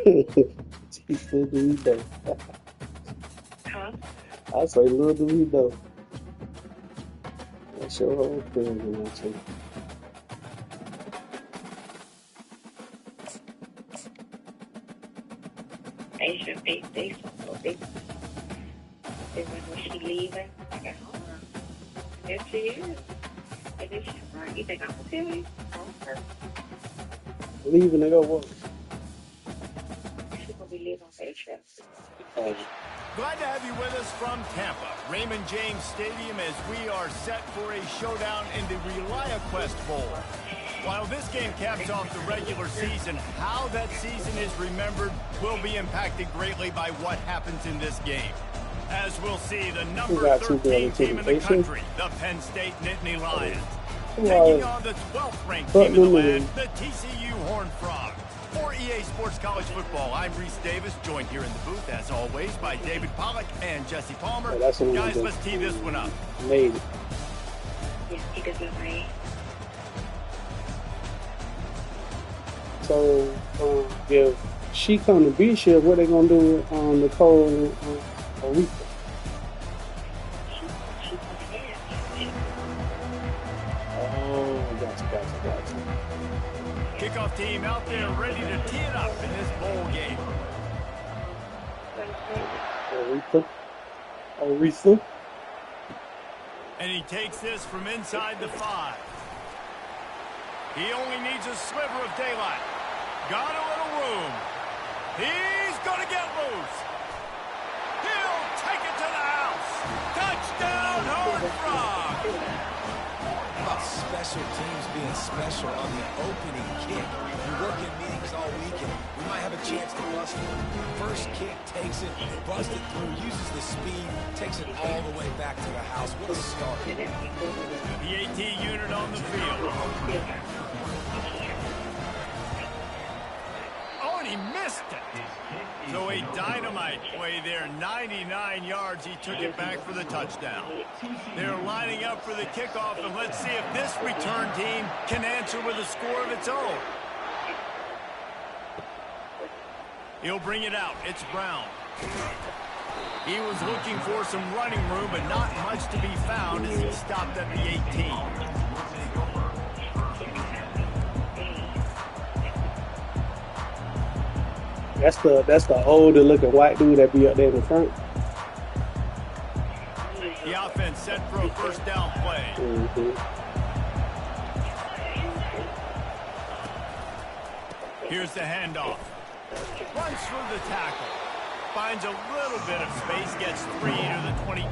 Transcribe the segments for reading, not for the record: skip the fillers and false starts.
Little do we know. Huh? I say, little do we know. That's your whole thing, I tell you. They when she leaving, I got home. There she is. And then she's right. You think I'm gonna tell you? Her. Leaving to go what? She's gonna be leaving on day trip. Glad to have you with us from Tampa, Raymond James Stadium, as we are set for a showdown in the ReliaQuest Bowl. While this game caps off the regular season, how that season is remembered will be impacted greatly by what happens in this game. As we'll see, the number 13 team in the country, the Penn State Nittany Lions, taking on the 12th ranked team in the land, the TCU Horned Frogs. For EA Sports College Football, I'm Reese Davis, joined here in the booth, as always, by David Pollack and Jesse Palmer. Yeah, guys, let's tee this one up. Made it. Yeah, he does look right. So, if she come to B shift, what they gonna do on Nicole and Aretha? Oh, gotcha. Kickoff team out there ready to tee it up in this bowl game. Aretha. And he takes this from inside the 5. He only needs a sliver of daylight. Got a little room. He's going to get loose. He'll take it to the house. Touchdown, Horned Frogs. How about special teams being special on the opening kick? We work in meetings all weekend. We might have a chance to bust it. First kick, takes it, busts it through, uses the speed, takes it all the way back to the house. What a start. The AT unit on the field. Oh, and he missed it. So a dynamite play there, 99 yards. He took it back for the touchdown. They're lining up for the kickoff, and let's see if this return team can answer with a score of its own. He'll bring it out. It's Brown. He was looking for some running room, but not much to be found as he stopped at the 18. That's the older looking white dude that be up there in the front. The offense set for a first down play. Here's the handoff. Runs through the tackle. Finds a little bit of space, gets 3 to the 22.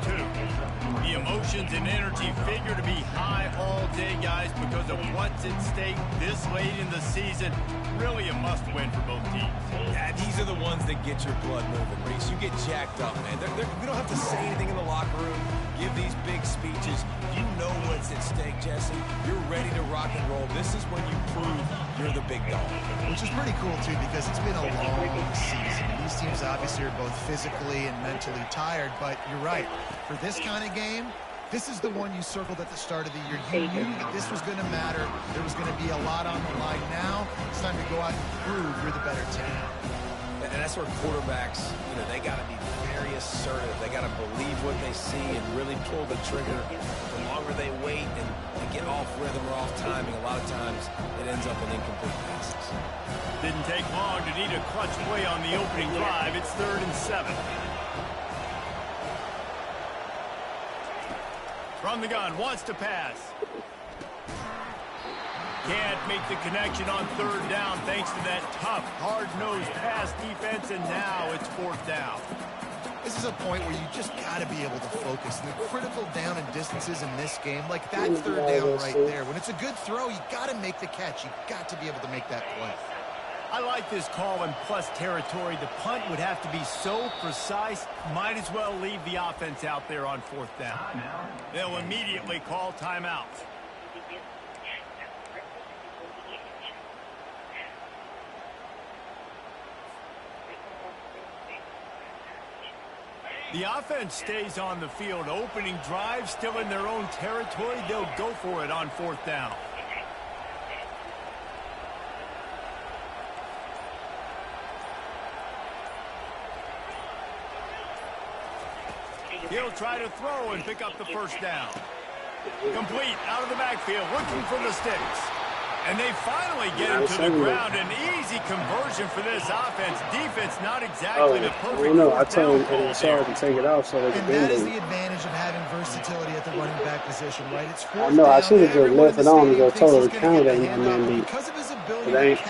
The emotions and energy figure to be high all day, guys, because of what's at stake this late in the season. Really a must-win for both teams. Yeah, these are the ones that get your blood moving, Reese. You get jacked up, man. We don't have to say anything in the locker room, give these big speeches. You know what's at stake, Jesse. You're ready to rock and roll. This is when you prove you're the big dog. Which is pretty cool, too, because it's been a long season. These teams obviously are both physically and mentally tired, but you're right. For this kind of game, this is the one you circled at the start of the year. You knew that this was going to matter. There was going to be a lot on the line. Now it's time to go out and prove you're the better team. And that's where quarterbacks, they got to be very assertive. They got to believe what they see and really pull the trigger. The longer they wait and get off rhythm or off timing, a lot of times it ends up in incomplete passes. Didn't take long to need a clutch play on the opening drive. It's 3rd and 7. From the gun, wants to pass. Can't make the connection on 3rd down thanks to that tough, hard-nosed pass defense, and now it's 4th down. This is a point where you just got to be able to focus. And the critical down and distances in this game, like that 3rd down right there, when it's a good throw, you got to make the catch. You got to be able to make that play. I like this call in plus territory. The punt would have to be so precise, might as well leave the offense out there on 4th down. They'll immediately call timeout. The offense stays on the field. Opening drive, still in their own territory. They'll go for it on 4th down. He'll try to throw and pick up the first down. Complete out of the backfield, looking for the sticks. And they finally get him to the ground. An easy conversion for this offense. Defense not exactly the perfect I told Charles to take it off so they could that is the advantage of having versatility at the running back position, right? It's I know, I should have just left it on and just told her to count it and then leave.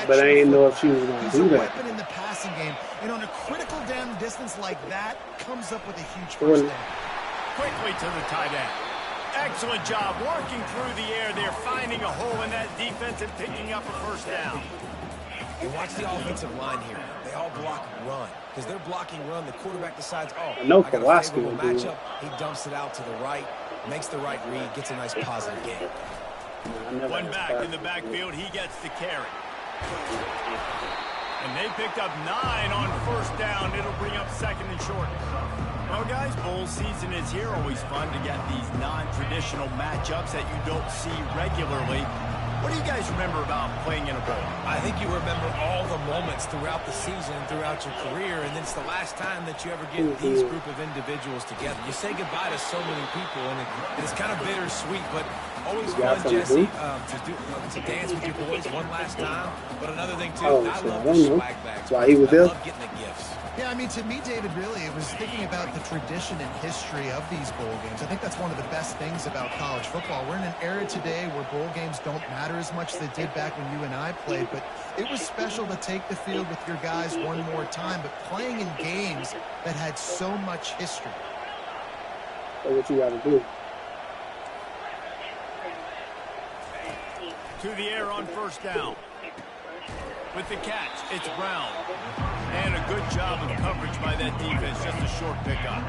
But I ain't know if she was going to do that. Weapon in the passing game, and on a critical down distance like that, comes up with a huge first down. Quickly to the tight end. Excellent job working through the air there, finding a hole in that defense and picking up a first down. And watch the offensive line here. They all block run. Because they're blocking run, the quarterback decides, I got a favorable matchup. He dumps it out to the right, makes the right read, gets a nice positive game. One back in the backfield, he gets the carry. And they picked up 9 on first down. It'll bring up second and short. Well, guys, bowl season is here. Always fun to get these non-traditional matchups that you don't see regularly. What do you guys remember about playing in a bowl? I think you remember all the moments throughout the season, throughout your career, and it's the last time that you ever get these group of individuals together. You say goodbye to so many people, and it's kind of bittersweet, but always fun, Jesse, to dance with your boys one last time. But another thing, too, I love the swag bags. I love getting the gifts. Yeah, I mean, to me, David, really, it was thinking about the tradition and history of these bowl games. I think that's one of the best things about college football. We're in an era today where bowl games don't matter as much as they did back when you and I played, but it was special to take the field with your guys one more time, but playing in games that had so much history. That's what you got to do. To the air on first down. With the catch, it's Brown. And a good job of coverage by that defense, just a short pickup.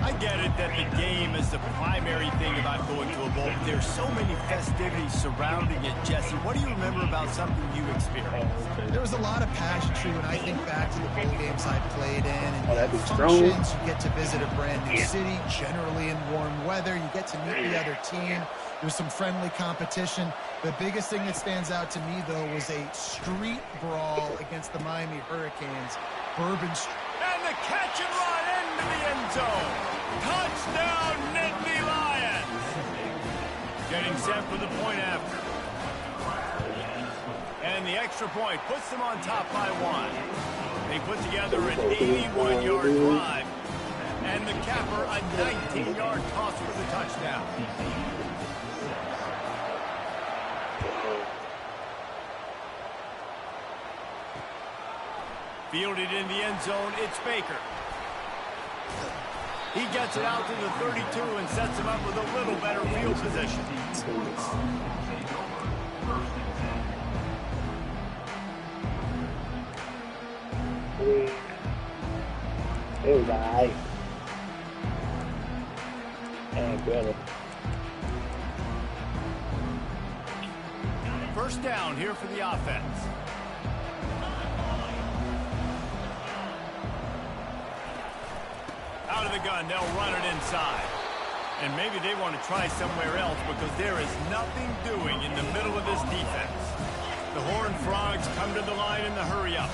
I get it that the game is the primary thing about going to a bowl. There's so many festivities surrounding it. Jesse, what do you remember about something you experienced? There was a lot of pageantry when I think back to the bowl games I played in. And that'd be functions, you get to visit a brand new city, generally in warm weather. You get to meet the other team. There's some friendly competition. The biggest thing that stands out to me, though, was a street brawl against the Miami Hurricanes. Bourbon Street. And the catch and run into the end zone. Touchdown, Nittany Lions. Getting set for the point after. And the extra point puts them on top by 1. They put together an 81-yard drive. And the capper, a 19-yard toss for the touchdown. Fielded in the end zone, it's Baker. He gets it out to the 32 and sets him up with a little better field position. It was all right. Brother. First down here for the offense. Out of the gun, they'll run it inside. And maybe they want to try somewhere else because there is nothing doing in the middle of this defense. The Horned Frogs come to the line in the hurry-up.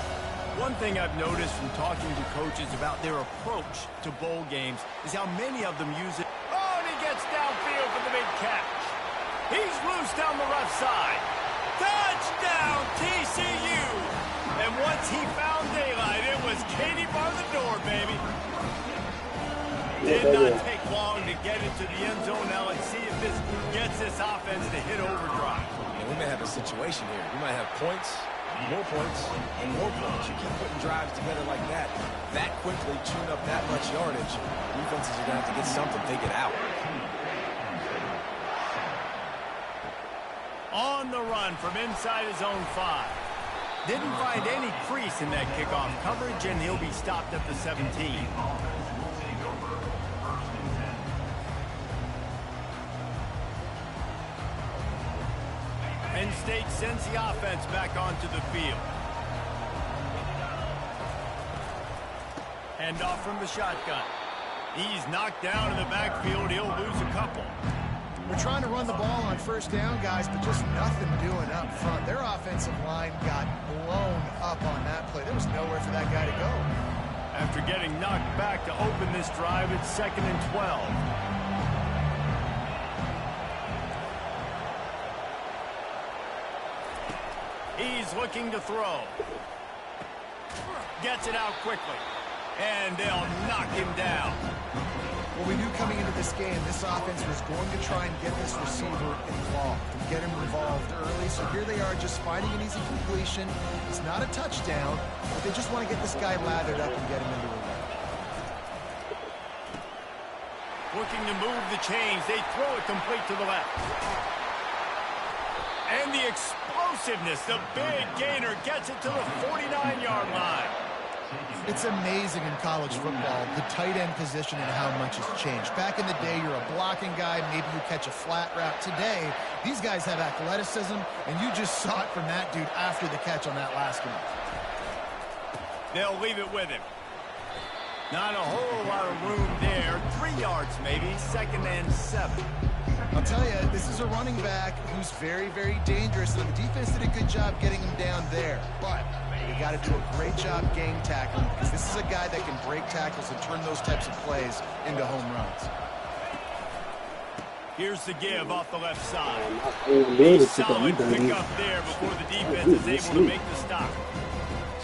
One thing I've noticed from talking to coaches about their approach to bowl games is how many of them use it. Oh, and he gets downfield for the big catch. He's loose down the left side. Touchdown, TCU! And once he found daylight, it was Katie bar the door, baby. Did not take long to get into the end zone. Now let's see if this gets this offense to hit overdrive. Yeah, we may have a situation here. We might have points, and more points. You keep putting drives together like that quickly tune up that much yardage. Defenses are going to have to get something figured out. On the run from inside his own 5. Didn't find any crease in that kickoff coverage, and he'll be stopped at the 17. Penn State sends the offense back onto the field. Hand off from the shotgun. He's knocked down in the backfield. He'll lose a couple. We're trying to run the ball on first down, guys, but just nothing doing up front. Their offensive line got blown up on that play. There was nowhere for that guy to go. After getting knocked back to open this drive at 2nd and 12. He's looking to throw. Gets it out quickly. And they'll knock him down. Well, we knew coming into this game, this offense was going to try and get this receiver involved and get him involved early. So here they are just finding an easy completion. It's not a touchdown, but they just want to get this guy lathered up and get him into a run. Looking to move the chains. They throw it complete to the left. And the explosiveness, the big gainer gets it to the 49-yard line. It's amazing in college football, the tight end position and how much has changed. Back in the day, you're a blocking guy, maybe you catch a flat route. Today, these guys have athleticism, and you just saw it from that dude after the catch on that last one. They'll leave it with him. Not a whole lot of room there. 3 yards maybe, 2nd and 7. I'll tell you, this is a running back who's very, very dangerous, and the defense did a good job getting him down there. But you got to do a great job gang tackling, because this is a guy that can break tackles and turn those types of plays into home runs. Here's the give off the left side. Solid pickup there before the defense is able to make the stop.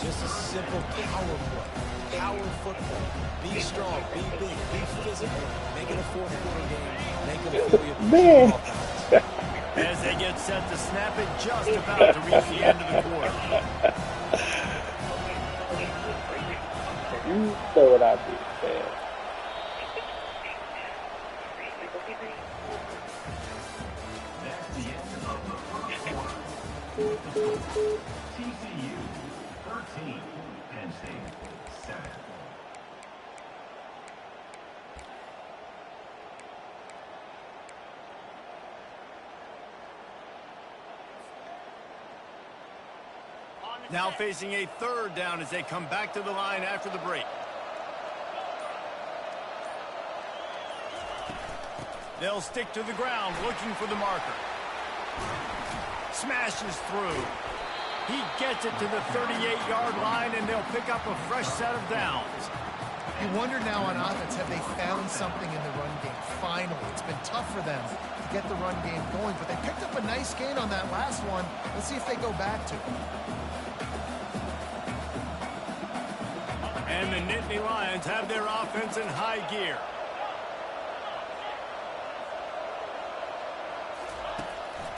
Just a simple power play. Power football. Be strong, be big, be physical. Make it a fourth-quarter game. Make it a fully Man. As they get set to snap it, just about to reach the end of the quarter. You know what I do, man. TCU 13, Penn State 7. Now facing a 3rd down as they come back to the line after the break. They'll stick to the ground looking for the marker. Smashes through. He gets it to the 38-yard line, and they'll pick up a fresh set of downs. You wonder now on offense, have they found something in the run game? Finally, it's been tough for them to get the run game going, but they picked up a nice gain on that last one. Let's see if they go back to it. And the Nittany Lions have their offense in high gear.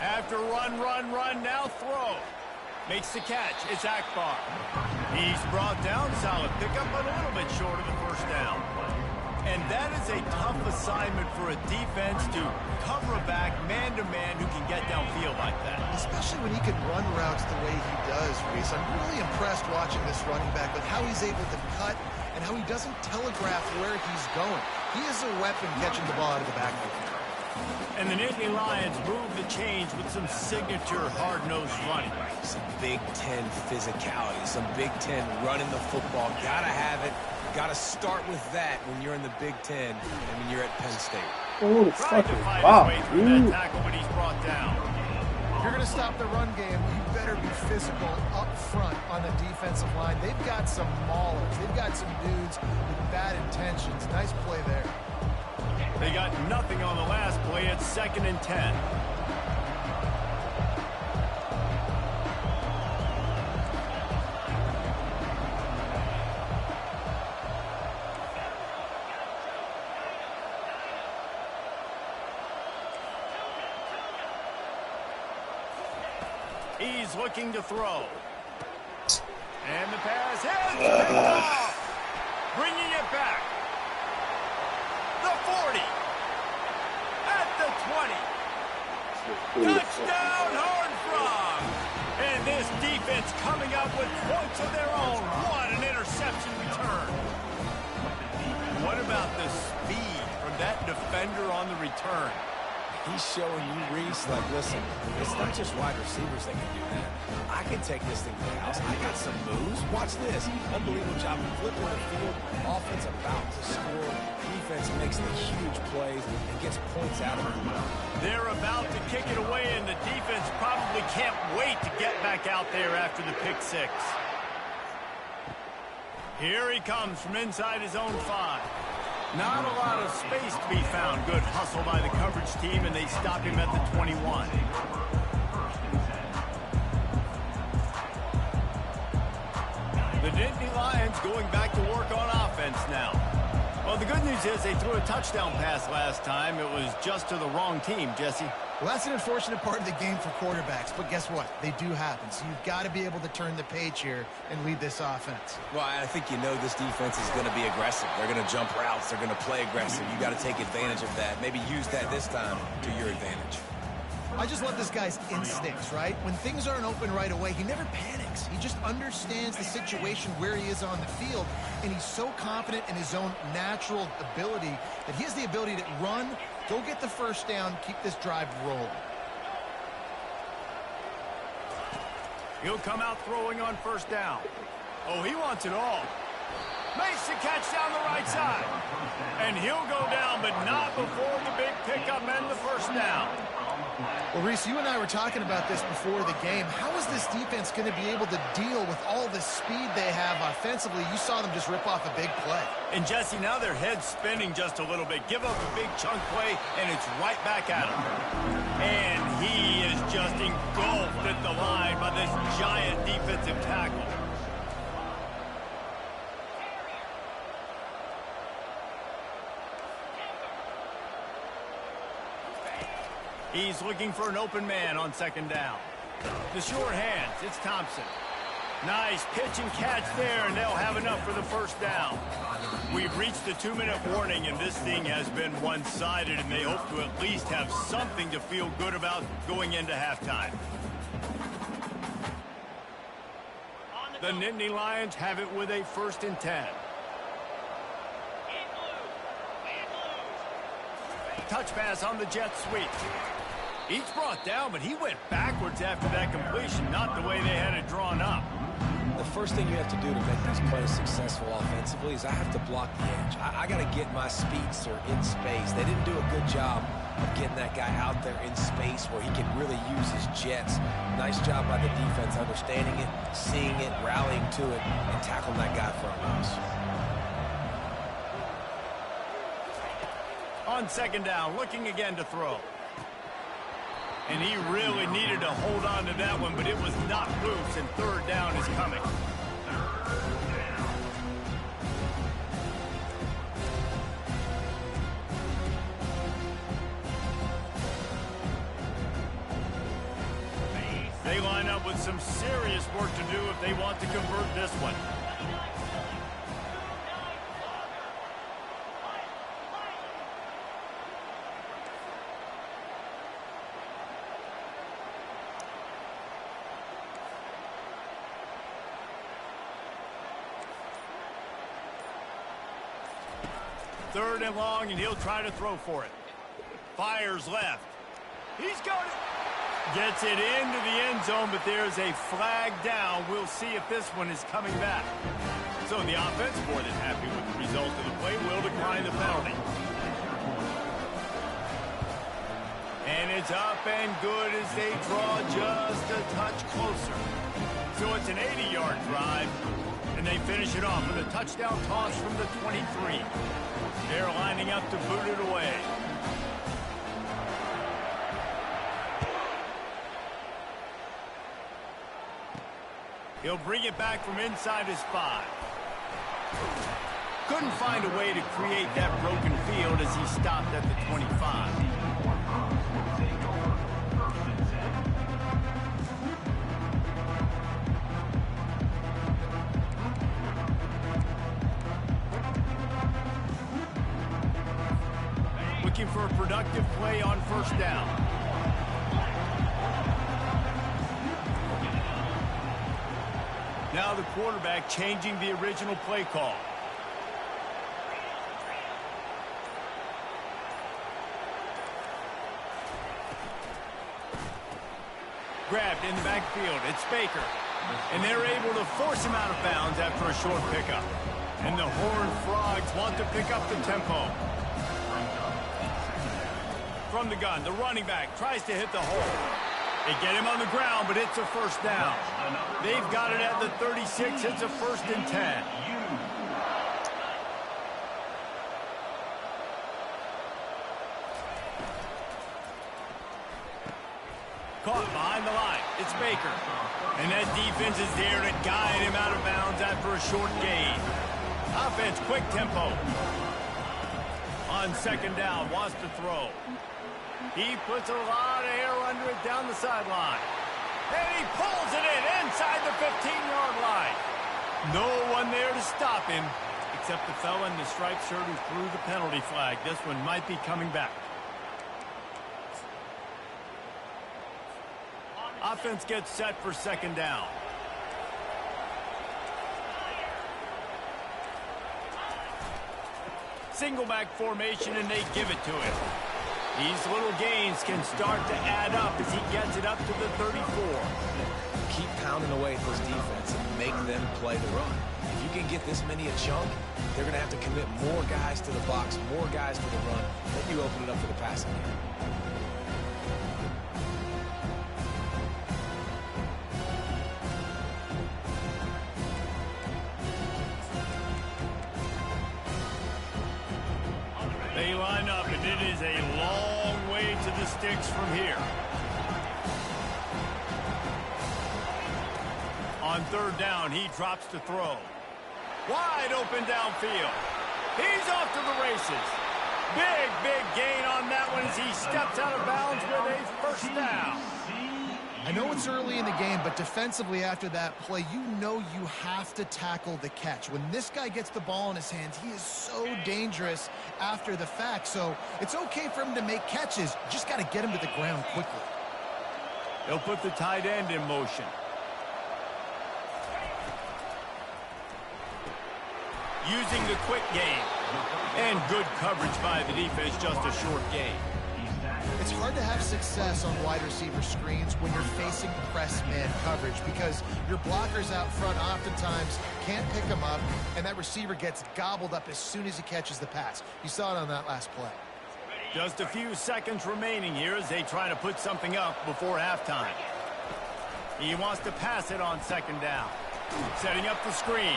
After run, now throw. Makes the catch. It's Akbar. He's brought down. Solid pickup, but a little bit short of the first down. And that is a tough assignment for a defense to cover a back man-to-man who can get downfield like that. Especially when he can run routes the way he does, Reese. I'm really impressed watching this running back with how he's able to cut and how he doesn't telegraph where he's going. He is a weapon catching the ball out of the backfield. And the Nittany Lions move the chains with some signature hard-nosed running. Some Big Ten physicality, some Big Ten running the football. Gotta have it. Gotta start with that when you're in the Big Ten and when you're at Penn State. Oh, Tried to fucking fight wow, his way through that tackle, but he's brought down. If you're going to stop the run game, you better be physical up front on the defensive line. They've got some maulers. They've got some dudes with bad intentions. Nice play there. They got nothing on the last play. It's 2nd and 10. He's looking to throw. And the pass is picked off. Bringing it back. The 40. At the 20. Touchdown, Horned Frog. And this defense coming up with points of their own. What an interception return. What about the speed from that defender on the return? He's showing you, Reese, like, listen, it's not just wide receivers that can do that. I can take this thing to the house. I got some moves. Watch this. Unbelievable job of flipping the field. Offense about to score. Defense makes the huge plays and gets points out of it. They're about to kick it away, and the defense probably can't wait to get back out there after the pick six. Here he comes from inside his own 5. Not a lot of space to be found. Good hustle by the coverage team, and they stop him at the 21. The Nittany Lions going back to work on offense now. Well, the good news is they threw a touchdown pass last time. It was just to the wrong team, Jesse. Well, that's an unfortunate part of the game for quarterbacks, but guess what? They do happen. So you've got to be able to turn the page here and lead this offense. Well, I think you know this defense is going to be aggressive. They're going to jump routes. They're going to play aggressive. You got to take advantage of that. Maybe use that this time to your advantage. I just love this guy's instincts, right? When things aren't open right away, he never panics. He just understands the situation where he is on the field, and he's so confident in his own natural ability that he has the ability to run, go get the first down, keep this drive rolling. He'll come out throwing on first down. Oh, he wants it all. Makes the catch down the right side. And he'll go down, but not before the big pickup and the first down. Well, Reese, you and I were talking about this before the game. How is this defense going to be able to deal with all the speed they have offensively? You saw them just rip off a big play. And, Jesse, now their head's spinning just a little bit. Give up a big chunk play, and it's right back at him. And he is just engulfed at the line by this giant defensive tackle. He's looking for an open man on second down. The short hands, it's Thompson. Nice pitch and catch there, and they'll have enough for the first down. We've reached the 2-minute warning, and this thing has been one-sided, and they hope to at least have something to feel good about going into halftime. The Nittany Lions have it with a 1st and 10. Touch pass on the jet sweep. He's brought down, but he went backwards after that completion, not the way they had it drawn up. The first thing you have to do to make these plays successful offensively is I have to block the edge. I got to get my speedster in space. They didn't do a good job of getting that guy out there in space where he can really use his jets. Nice job by the defense understanding it, seeing it, rallying to it, and tackling that guy front rows. On second down, looking again to throw. And he really needed to hold on to that one, but it was not loose, and third down is coming. They line up with some serious work to do if they want to convert this one. Third and long, and he'll try to throw for it. Fires left. He's got it. Gets it into the end zone, but there's a flag down. We'll see if this one is coming back. So the offense, more than happy with the result of the play, will decline the penalty. And it's up and good as they draw just a touch closer. So it's an 80-yard drive, and they finish it off with a touchdown toss from the 23. They're lining up to boot it away. He'll bring it back from inside his 5. Couldn't find a way to create that broken field as he stopped at the 25. Looking for a productive play on first down. Now the quarterback changing the original play call. Grabbed in the backfield. It's Baker. And they're able to force him out of bounds after a short pickup. And the Horned Frogs want to pick up the tempo. From the gun, the running back tries to hit the hole. They get him on the ground, but it's a first down. They've got it at the 36. It's a 1st and 10. caught behind the line. It's Baker. And that defense is there to guide him out of bounds after a short gain. Offense, quick tempo. On second down, wants to throw. He puts a lot of air under it down the sideline. And he pulls it in inside the 15-yard line. No one there to stop him, except the fella in the striped shirt who threw the penalty flag. This one might be coming back. Offense gets set for second down. Single back formation, and they give it to him. These little gains can start to add up as he gets it up to the 34. Keep pounding away at this defense and make them play the run. If you can get this many a chunk, they're going to have to commit more guys to the box, more guys to the run. Then you open it up for the passing game. They line up, and it is a long way to the sticks from here. On third down, he drops to throw. Wide open downfield. He's off to the races. Big gain on that one as he steps out of bounds with a first down. I know it's early in the game, but defensively after that play, you know you have to tackle the catch. When this guy gets the ball in his hands, he is so dangerous after the fact. So it's okay for him to make catches. You just got to get him to the ground quickly. They'll put the tight end in motion. Using the quick game. And good coverage by the defense, just a short gain. It's hard to have success on wide receiver screens when you're facing press man coverage because your blockers out front oftentimes can't pick them up, and that receiver gets gobbled up as soon as he catches the pass. You saw it on that last play. Just a few seconds remaining here as they try to put something up before halftime. He wants to pass it on second down. Setting up the screen.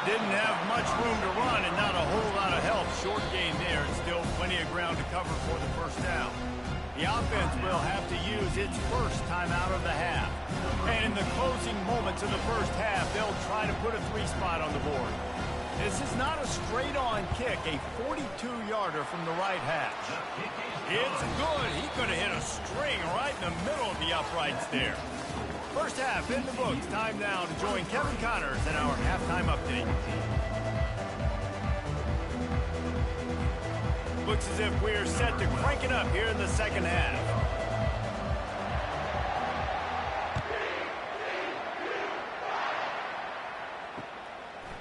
Didn't have much room to run and not a whole lot of help. Short gain there and still plenty of ground to cover for the first down. The offense will have to use its first timeout of the half. And in the closing moments of the first half, they'll try to put a three-spot on the board. This is not a straight-on kick, a 42-yarder from the right hash. It's good. He could have hit a string right in the middle of the uprights there. First half in the books. Time now to join Kevin Connors in our halftime update. Looks as if we're set to crank it up here in the second half.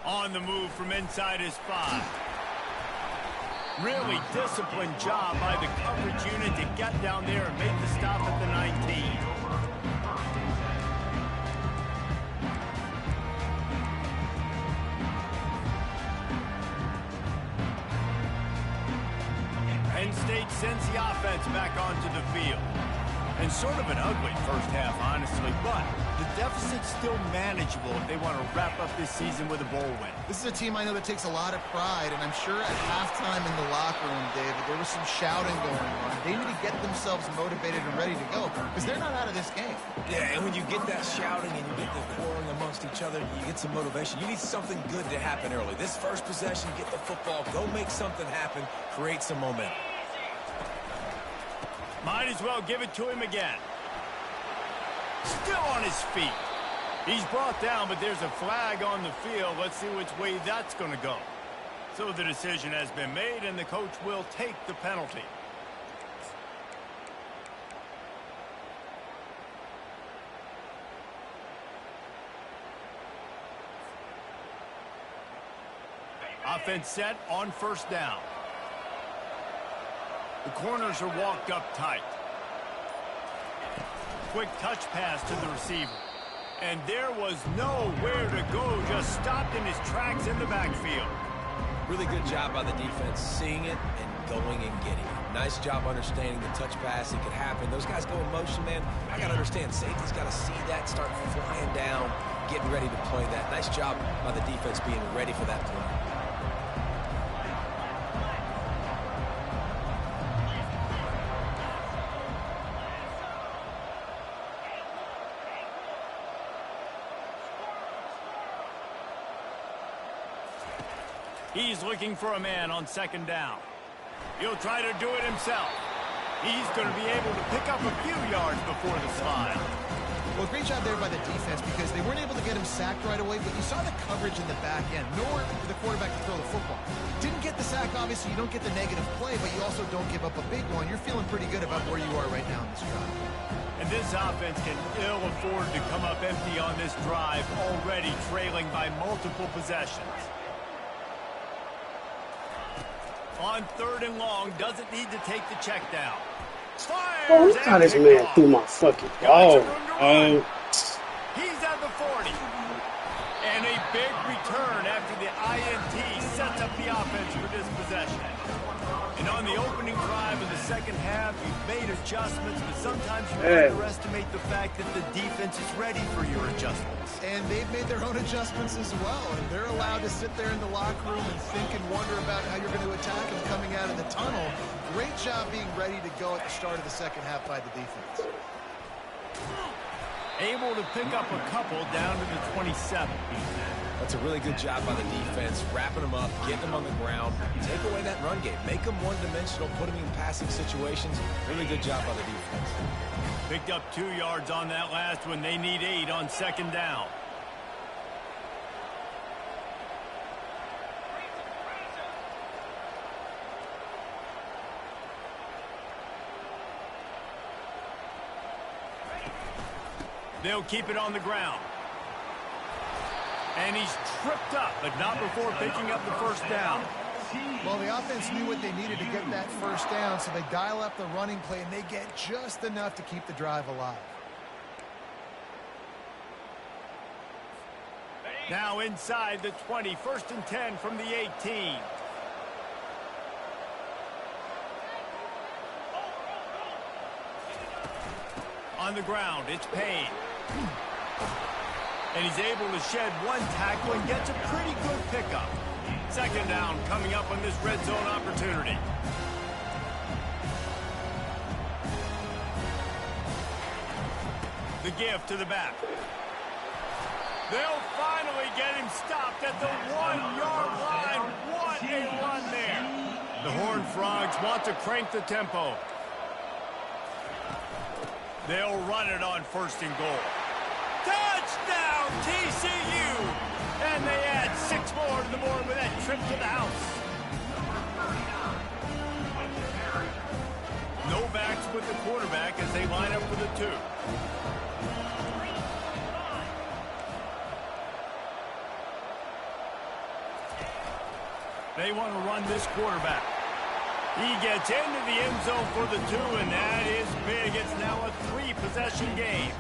On the move from inside his 5. Really disciplined job by the coverage unit to get down there and make the stop at the 19. Penn State sends the offense back onto the field. And sort of an ugly first half, honestly, but the deficit's still manageable if they want to wrap up this season with a bowl win. This is a team I know that takes a lot of pride, and I'm sure at halftime in the locker room, David, there was some shouting going on. They need to get themselves motivated and ready to go because they're not out of this game. Yeah, and when you get that shouting and you get the quarreling amongst each other, you get some motivation. You need something good to happen early. This first possession, get the football, go make something happen, create some momentum. Might as well give it to him again. Still on his feet. He's brought down, but there's a flag on the field. Let's see which way that's going to go. So the decision has been made, and the coach will take the penalty. Offense set on first down. The corners are walked up tight. Quick touch pass to the receiver. And there was nowhere to go, just stopped in his tracks in the backfield. Really good job by the defense, seeing it and going and getting it. Nice job understanding the touch pass. It could happen. Those guys go in motion, man. I got to understand, safety's got to see that, start flying down, getting ready to play that. Nice job by the defense being ready for that play. He's looking for a man on second down. He'll try to do it himself. He's going to be able to pick up a few yards before the slide. Well, great job there by the defense because they weren't able to get him sacked right away, but you saw the coverage in the back end. Nowhere for the quarterback to throw the football. Didn't get the sack, obviously. You don't get the negative play, but you also don't give up a big one. You're feeling pretty good about where you are right now in this drive. And this offense can ill afford to come up empty on this drive, already trailing by multiple possessions. On 3rd and long, doesn't need to take the check down. Oh, look how this man threw my fucking ball. He's at the 40. And a big return after the INT sets up the offense for this possession. And on the opening drive of the second half, you've made adjustments, but sometimes you underestimate the fact that the defense is ready for your adjustments. And they've made their own adjustments as well, and they're allowed to sit there in the locker room and think and wonder about how you're going to attack them coming out of the tunnel. Great job being ready to go at the start of the second half by the defense. Able to pick up a couple down to the 27. That's a really good job by the defense, wrapping them up, getting them on the ground, take away that run game, make them one-dimensional, put them in passing situations. Really good job by the defense. Picked up 2 yards on that last one. They need 8 on second down. They'll keep it on the ground. And he's tripped up, but not before picking up the first down. Well, the offense knew what they needed to get that first down, so they dial up the running play, and they get just enough to keep the drive alive. Now inside the 20, 1st and 10 from the 18. On the ground, it's Payne. And he's able to shed one tackle and gets a pretty good pickup. Second down coming up on this red zone opportunity. The give to the back. They'll finally get him stopped at the 1-yard line. What a run there. The Horned Frogs want to crank the tempo. They'll run it on 1st and goal. Touchdown, TCU! And they add 6 more to the board with that trip to the house. No backs with the quarterback as they line up for the 2. They want to run this quarterback. He gets into the end zone for the 2, and that is big. It's now a 3-possession game.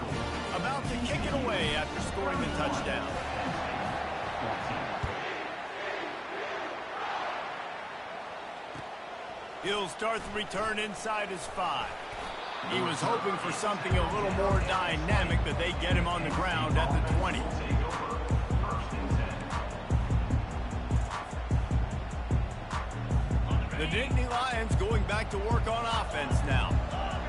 About to kick it away after scoring the touchdown. He'll start the return inside his 5. He was hoping for something a little more dynamic, but they get him on the ground at the 20. The Nittany Lions going back to work on offense now.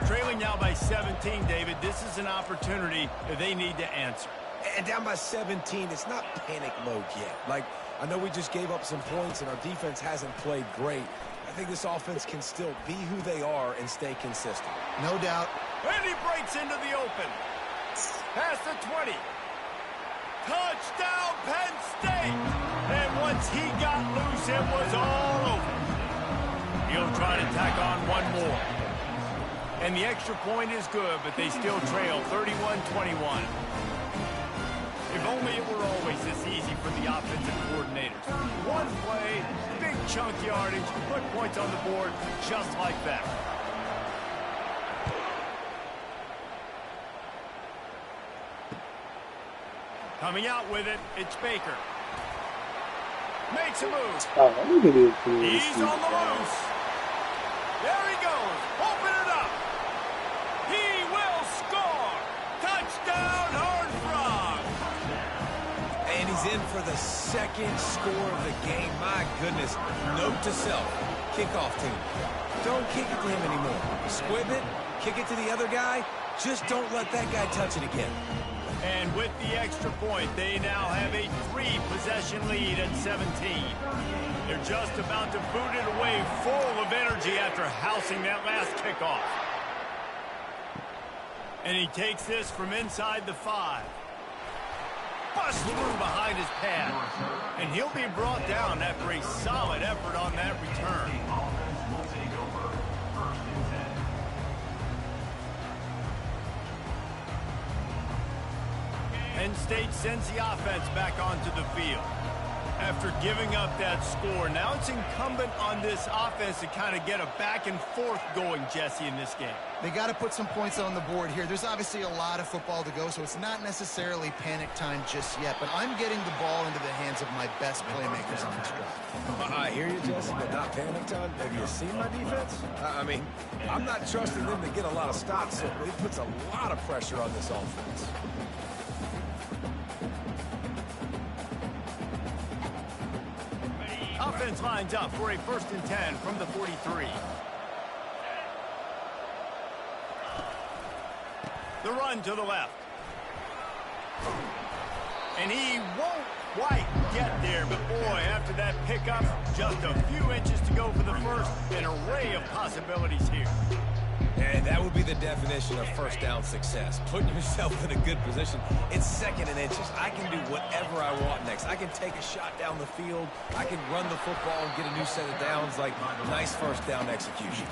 Trailing now by 17, David. This is an opportunity that they need to answer. And down by 17, it's not panic mode yet. Like, I know we just gave up some points and our defense hasn't played great. I think this offense can still be who they are and stay consistent. No doubt. And he breaks into the open. Past the 20. Touchdown, Penn State! And once he got loose, it was all over. He'll try to tack on one more. And the extra point is good, but they still trail 31-21. If only it were always this easy for the offensive coordinators. One play, big chunk yardage, put points on the board just like that. Coming out with it, it's Baker. Makes a move. He's on the loose. There he goes. Open it up. He will score. Touchdown, Horned Frogs. And he's in for the 2nd score of the game. My goodness. Note to self. Kickoff team. Don't kick it to him anymore. Squib it. Kick it to the other guy. Just don't let that guy touch it again. And with the extra point, they now have a 3-possession lead at 17. They're just about to boot it away, full of energy after housing that last kickoff. And he takes this from inside the 5. Bust through behind his pad. And he'll be brought down after a solid effort on that return. Penn State sends the offense back onto the field. After giving up that score, now it's incumbent on this offense to kind of get a back and forth going, Jesse, in this game. They got to put some points on the board here. There's obviously a lot of football to go, so it's not necessarily panic time just yet, but I'm getting the ball into the hands of my best playmakers on this drive. I hear you, Jesse, but not panic time. Have you seen my defense? I mean, I'm not trusting them to get a lot of stops, so it puts a lot of pressure on this offense. Offense lines up for a 1st and 10 from the 43. The run to the left. And he won't quite get there, but boy, after that pickup, just a few inches to go for the first. An array of possibilities here. And that would be the definition of first down success. Putting yourself in a good position. It's 2nd and inches. I can do whatever I want next. I can take a shot down the field. I can run the football and get a new set of downs. Like, nice first down execution.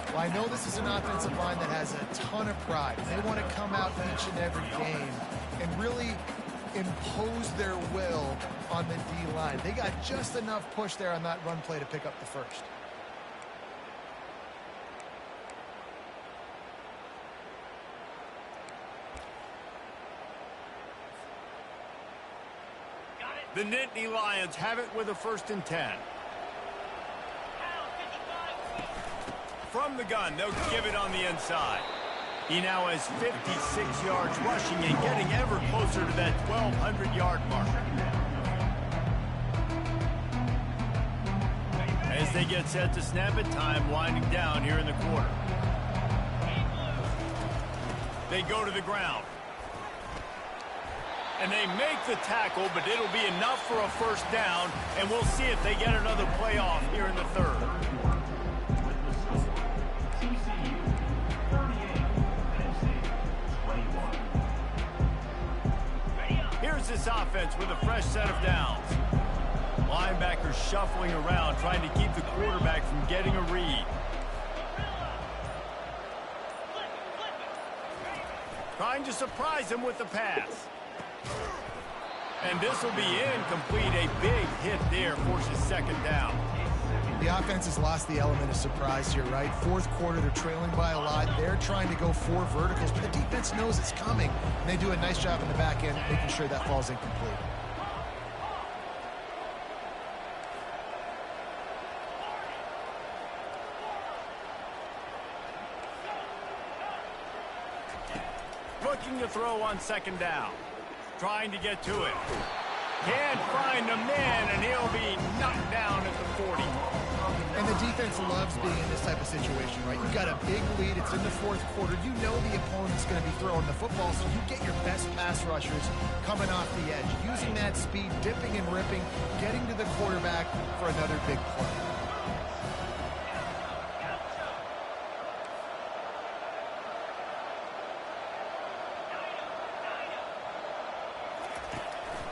Well, I know this is an offensive line that has a ton of pride. They want to come out each and every game and really impose their will on the D-line. They got just enough push there on that run play to pick up the first. The Nittany Lions have it with a 1st and 10. From the gun, they'll give it on the inside. He now has 56 yards rushing and getting ever closer to that 1,200-yard mark. As they get set to snap it, time winding down here in the quarter. They go to the ground. And they make the tackle, but it'll be enough for a 1st down, and we'll see if they get another play off here in the 3rd. TCU 38, Penn State 21. Here's this offense with a fresh set of downs. Linebackers shuffling around, trying to keep the quarterback from getting a read. Trying to surprise him with the pass. And this will be incomplete. A big hit there forces 2nd down. The offense has lost the element of surprise here, right? 4th quarter, they're trailing by a lot. They're trying to go 4 verticals, but the defense knows it's coming. And they do a nice job in the back end making sure that falls incomplete. Looking to throw on 2nd down. Trying to get to it. Can't find a man, and he'll be knocked down at the 40. And the defense loves being in this type of situation, right? You've got a big lead. It's in the 4th quarter. You know the opponent's going to be throwing the football, so you get your best pass rushers coming off the edge, using that speed, dipping and ripping, getting to the quarterback for another big play.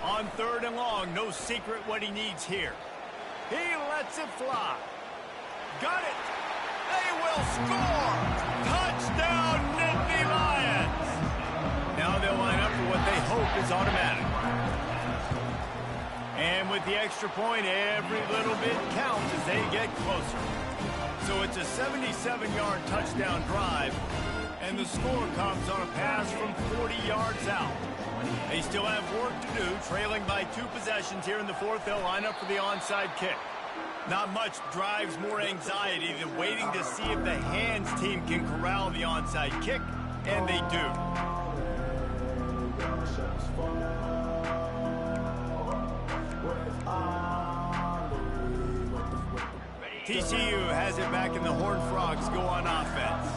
On 3rd and long, no secret what he needs here. He lets it fly. Got it. They will score. Touchdown, Nittany Lions. Now they'll line up for what they hope is automatic. And with the extra point, every little bit counts as they get closer. So it's a 77-yard touchdown drive, and the score comes on a pass from 40 yards out. They still have work to do, trailing by 2 possessions here in the 4th. They'll line up for the onside kick. Not much drives more anxiety than waiting to see if the hands team can corral the onside kick, and they do. TCU has it back, and the Horned Frogs go on offense.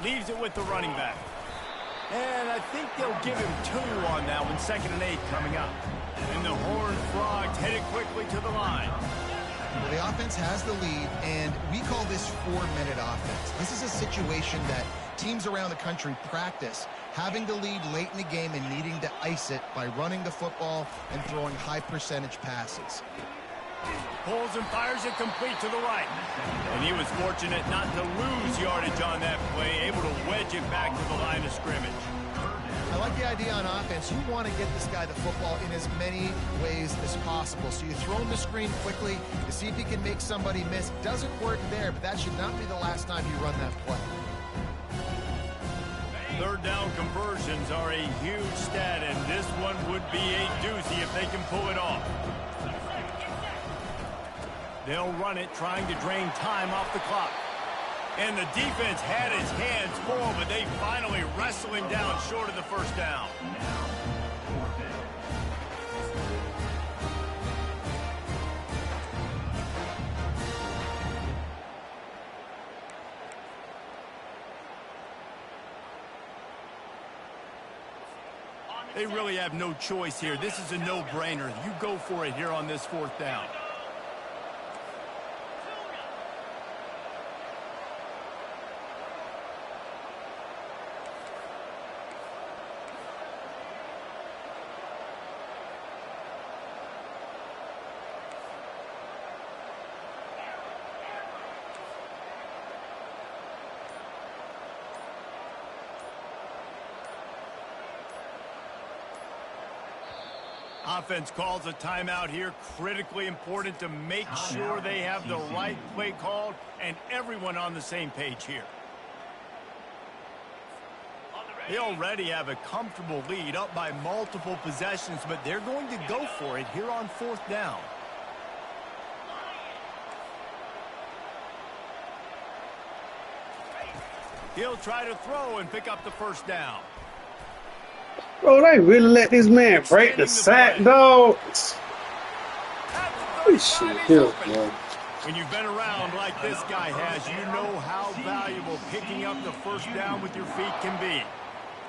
Leaves it with the running back. And I think they'll give him 2 on that one. 2nd and 8 coming up. And the Horned Frogs headed quickly to the line. Well, the offense has the lead, and we call this 4-minute offense. This is a situation that teams around the country practice, having the lead late in the game and needing to ice it by running the football and throwing high-percentage passes. Pulls and fires it complete to the right. And he was fortunate not to lose yardage on that play, able to wedge it back to the line of scrimmage. I like the idea on offense. You want to get this guy the football in as many ways as possible. So you throw him the screen quickly to see if he can make somebody miss. Doesn't work there, but that should not be the last time you run that play. 3rd down conversions are a huge stat, and this one would be a doozy if they can pull it off. They'll run it, trying to drain time off the clock. And the defense had his hands full, but they finally wrestle him down short of the 1st down. They really have no choice here. This is a no-brainer. You go for it here on this 4th down. Offense calls a timeout here. Critically important to make sure they have the right play called and everyone on the same page here. They already have a comfortable lead, up by multiple possessions, but they're going to go for it here on 4th down. He'll try to throw and pick up the 1st down. Bro, they really let this man break the sack, dog. This shit here, bro. When you've been around like this guy has, you know how valuable picking up the 1st down with your feet can be.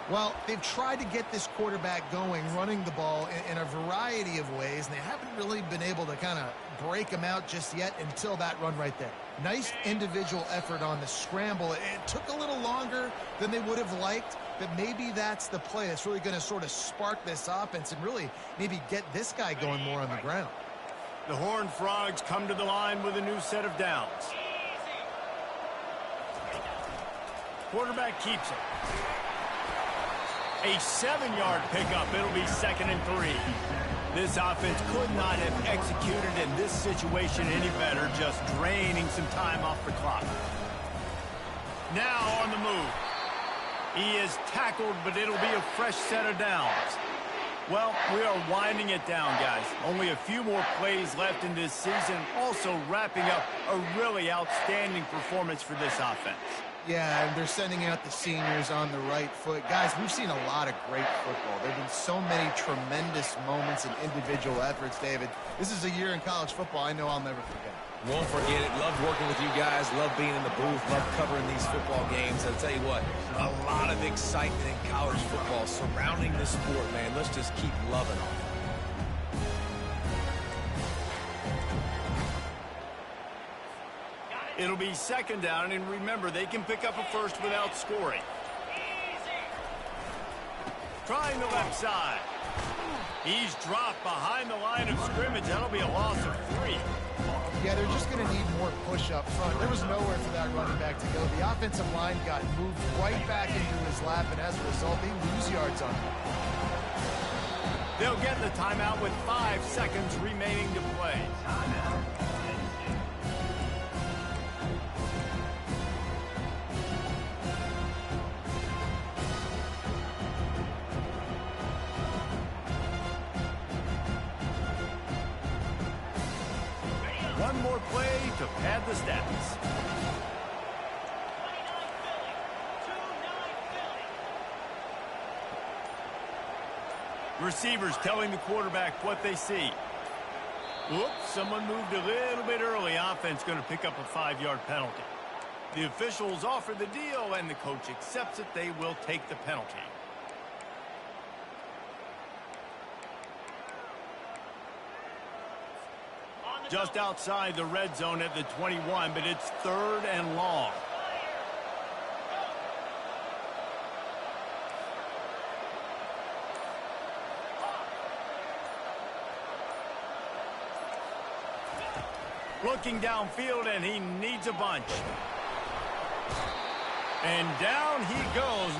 Well, they've tried to get this quarterback going, running the ball in a variety of ways, and they haven't really been able to kind of break him out just yet until that run right there. Nice individual effort on the scramble. It took a little longer than they would have liked, but maybe that's the play that's really going to sort of spark this offense and really maybe get this guy going more on the ground. The Horned Frogs come to the line with a new set of downs. Quarterback keeps it. A 7-yard pickup. It'll be 2nd and 3. This offense could not have executed in this situation any better, just draining some time off the clock. Now on the move. He is tackled, but it'll be a fresh set of downs. Well, we are winding it down, guys. Only a few more plays left in this season, also wrapping up a really outstanding performance for this offense. Yeah, and they're sending out the seniors on the right foot. Guys, we've seen a lot of great football. There have been so many tremendous moments and individual efforts, David. This is a year in college football I know I'll never forget. Won't forget it. Loved working with you guys. Loved being in the booth. Loved covering these football games. I'll tell you what, a lot of excitement in college football surrounding the sport, man. Let's just keep loving on it. It'll be 2nd down, and remember, they can pick up a 1st without scoring. Trying the left side. He's dropped behind the line of scrimmage. That'll be a loss of 3. Yeah, they're just going to need more push up front. There was nowhere for that running back to go. The offensive line got moved right back into his lap, and as a result, they lose yards on him. They'll get the timeout with 5 seconds remaining to play. One more play to pad the stats. Receivers telling the quarterback what they see. Whoops, someone moved a little bit early. Offense going to pick up a 5-yard penalty. The officials offer the deal, and the coach accepts it. They will take the penalty. Just outside the red zone at the 21, but it's 3rd and long. Looking downfield, and he needs a bunch. And down he goes.